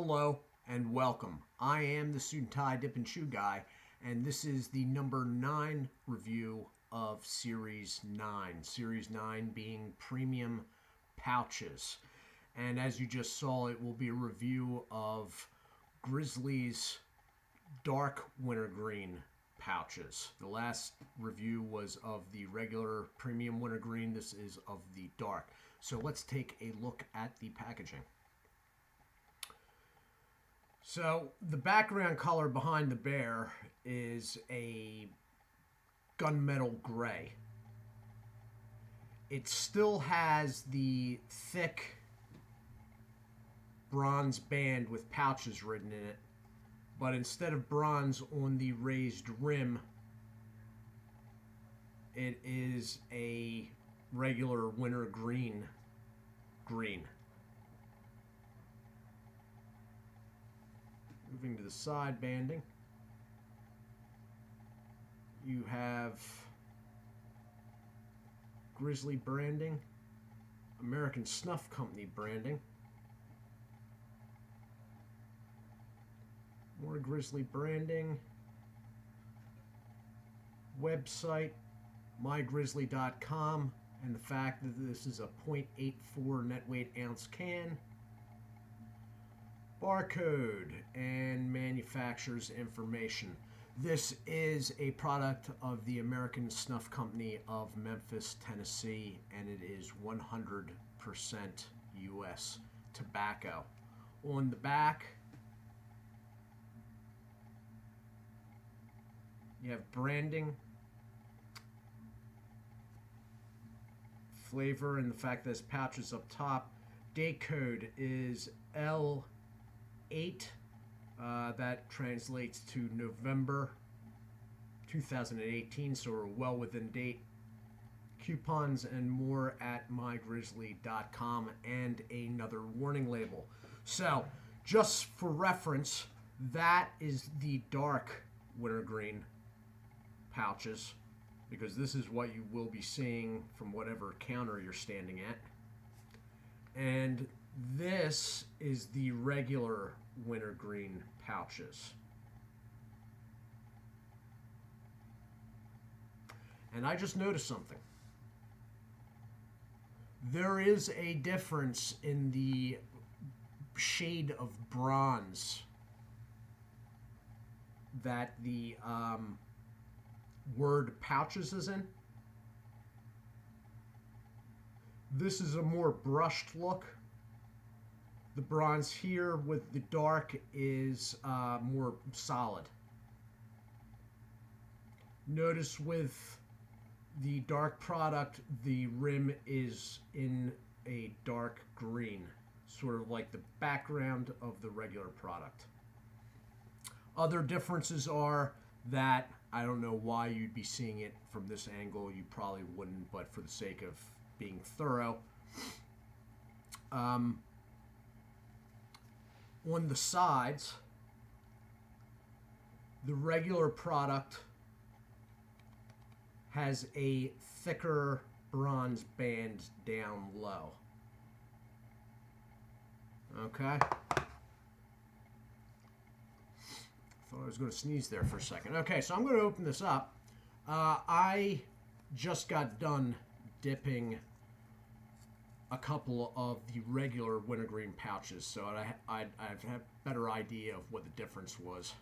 Hello and welcome. I am the Suit&Tie Dip&ChewGuy, and this is the number 9 review of Series 9. Series 9 being premium pouches. And as you just saw, it will be a review of Grizzly's dark wintergreen pouches. The last review was of the regular premium wintergreen. This is of the dark. So let's take a look at the packaging. So the background color behind the bear is a gunmetal gray. It still has the thick bronze band with pouches written in it, but instead of bronze on the raised rim, it is a regular wintergreen green. Moving to the side banding, you have Grizzly branding, American Snuff Company branding, more Grizzly branding, website mygrizzly.com, and the fact that this is a 0.84 net weight ounce can, barcode, and manufacturer's information. This is a product of the American Snuff Company of Memphis, Tennessee, and it is 100% U.S. tobacco. On the back, you have branding, flavor, and the fact that there's pouches up top. Date code is L8. That translates to November 2018, so we're well within date. Coupons and more at mygrizzly.com, and another warning label. So, just for reference, that is the dark wintergreen pouches, because this is what you will be seeing from whatever counter you're standing at. And this is the regular wintergreen pouches. And I just noticed something. There is a difference in the shade of bronze that the word pouches is in. This is a more brushed look. The bronze here with the dark is more solid. Notice with the dark product, the rim is in a dark green, sort of like the background of the regular product. Other differences are that I don't know why you'd be seeing it from this angle. You probably wouldn't, but for the sake of being thorough, on the sides, the regular product has a thicker bronze band down low. Okay. Thought I was going to sneeze there for a second. Okay, so I'm going to open this up. I just got done dipping a couple of the regular wintergreen pouches, so I've had a better idea of what the difference was,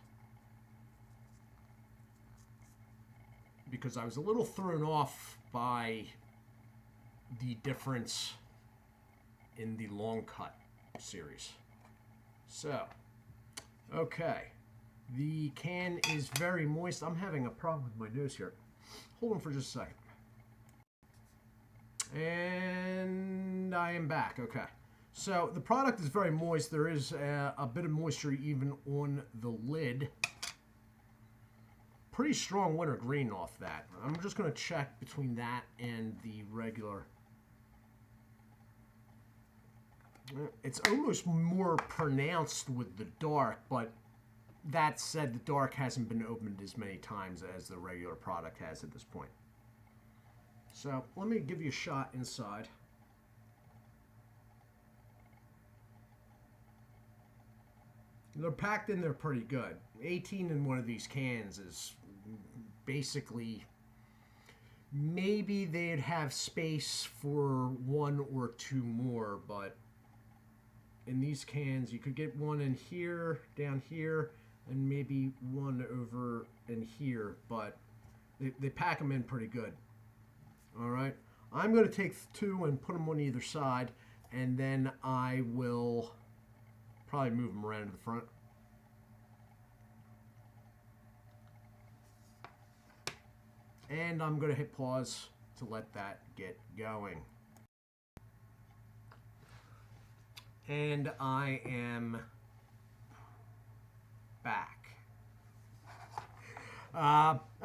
because I was a little thrown off by the difference in the long cut series. So, okay, the can is very moist. I'm having a problem with my nose here. Hold on for just a second. And I am back. Okay. So the product is very moist. There is a bit of moisture even on the lid. Pretty strong wintergreen off that. I'm just going to check between that and the regular. It's almost more pronounced with the dark, but that said, the dark hasn't been opened as many times as the regular product has at this point. So let me give you a shot inside. They're packed in there pretty good. 18 in one of these cans is basically, maybe they'd have space for one or two more, but in these cans you could get one in here, down here, and maybe one over in here, but they pack them in pretty good. All right, I'm going to take two and put them on either side, and then I will probably move them around to the front. And I'm going to hit pause to let that get going. And I am back.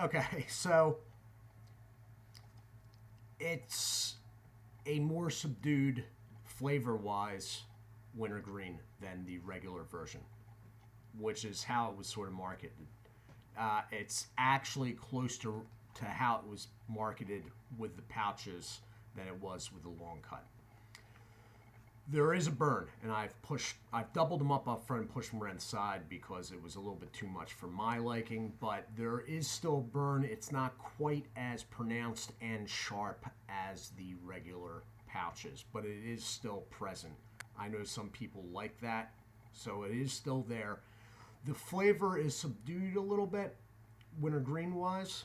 Okay, so it's a more subdued flavor-wise Wintergreen than the regular version, which is how it was sort of marketed. It's actually close to how it was marketed with the pouches than it was with the long cut. There is a burn, and I've doubled them up front and pushed them around the side because it was a little bit too much for my liking, but there is still a burn. It's not quite as pronounced and sharp as the regular pouches, but it is still present. I know some people like that, so it is still there. The flavor is subdued a little bit, Wintergreen wise,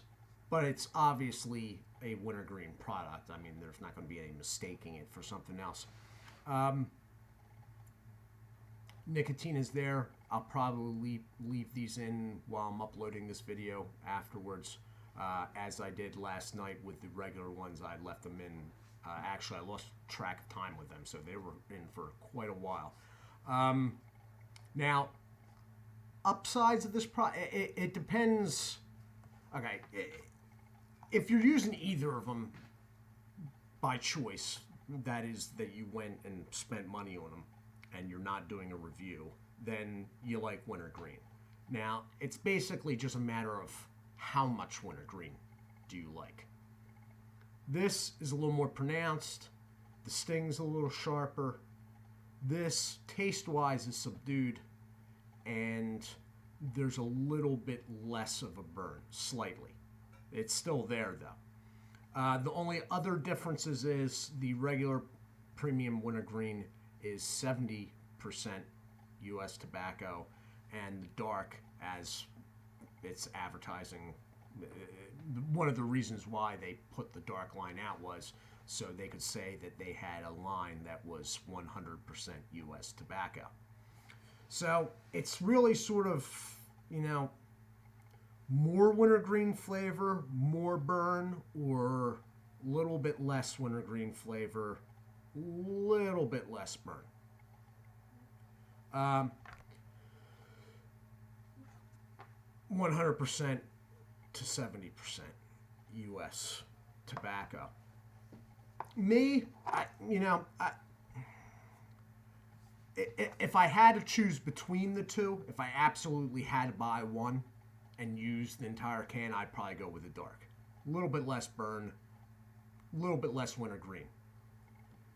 but it's obviously a Wintergreen product. I mean, there's not going to be any mistaking it for something else. Nicotine is there. I'll probably leave these in while I'm uploading this video afterwards, as I did last night with the regular ones. I left them in. Actually, I lost track of time with them, so they were in for quite a while. Now, upsides of this product, it depends. Okay, if you're using either of them by choice, that is that you went and spent money on them and you're not doing a review, then you like Wintergreen. Now, it's basically just a matter of how much Wintergreen do you like. This is a little more pronounced. The sting's a little sharper. This, taste-wise, is subdued, and there's a little bit less of a burn, slightly. It's still there, though. The only other differences is the regular premium Wintergreen is 70% U.S. tobacco, and the dark, as it's advertising, one of the reasons why they put the dark line out was so they could say that they had a line that was 100% U.S. tobacco. So it's really sort of, you know, more Wintergreen flavor, more burn, or a little bit less Wintergreen flavor, little bit less burn. 100% to 70% U.S. tobacco. Me, if I had to choose between the two, if I absolutely had to buy one and use the entire can, I'd probably go with the dark. A little bit less burn, a little bit less Wintergreen.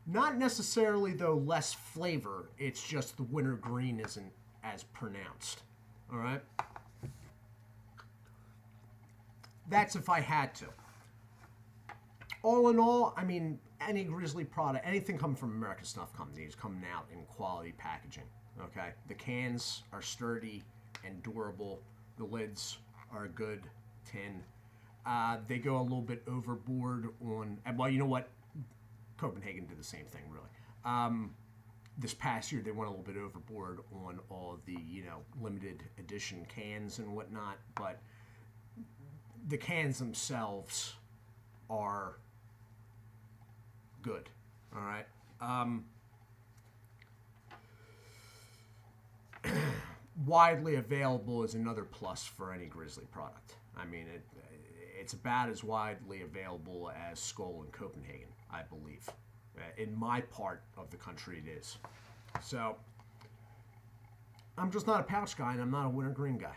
Not necessarily, though, less flavor. It's just the Wintergreen isn't as pronounced. All right? That's if I had to. All in all, I mean, any Grizzly product, anything coming from American Snuff Company is coming out in quality packaging. Okay? The cans are sturdy and durable. The lids are good tin. They go a little bit overboard on, well, you know what? Copenhagen did the same thing, really. This past year, they went a little bit overboard on all the, limited edition cans and whatnot, but the cans themselves are good. All right. Widely available is another plus for any Grizzly product. I mean, it's about as widely available as Skoal and Copenhagen, I believe. In my part of the country, it is. So, I'm just not a pouch guy, and I'm not a Wintergreen guy.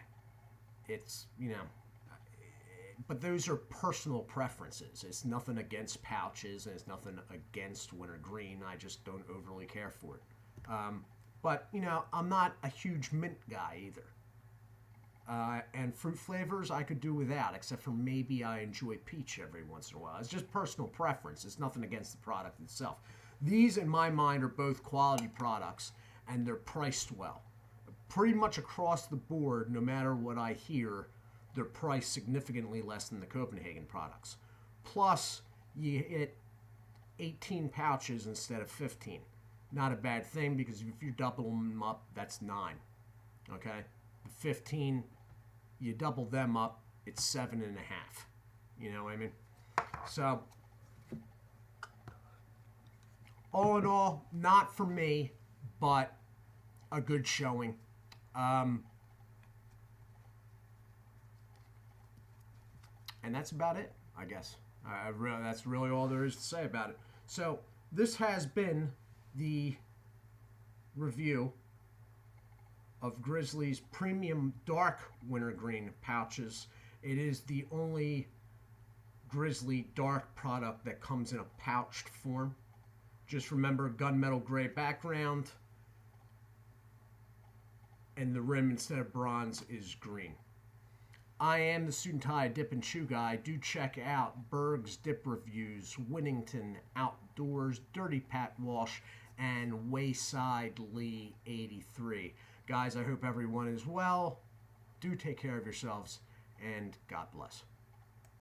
It's, but those are personal preferences. It's nothing against pouches, and it's nothing against Wintergreen. I just don't overly care for it. But, you know, I'm not a huge mint guy either. And fruit flavors I could do without, except for maybe I enjoy peach every once in a while. It's just personal preference. It's nothing against the product itself. These, in my mind, are both quality products, and they're priced well. Pretty much across the board, no matter what I hear, they're priced significantly less than the Copenhagen products. Plus, you hit 18 pouches instead of 15. Not a bad thing, because if you double them up, that's 9. Okay? The 15, you double them up, it's 7.5. You know what I mean? So, all in all, not for me, but a good showing. And that's about it, I guess. That's really all there is to say about it. So, this has been the review of Grizzly's premium dark wintergreen pouches. It is the only Grizzly dark product that comes in a pouched form. Just remember, gunmetal gray background, and the rim instead of bronze is green. I am the Suit&Tie Dip and Chew Guy. Do check out Berg's Dip Reviews, Winnington Outdoors, Dirty Pat Walsh, and Wayside Lee 83. Guys, I hope everyone is well. Do take care of yourselves, and God bless.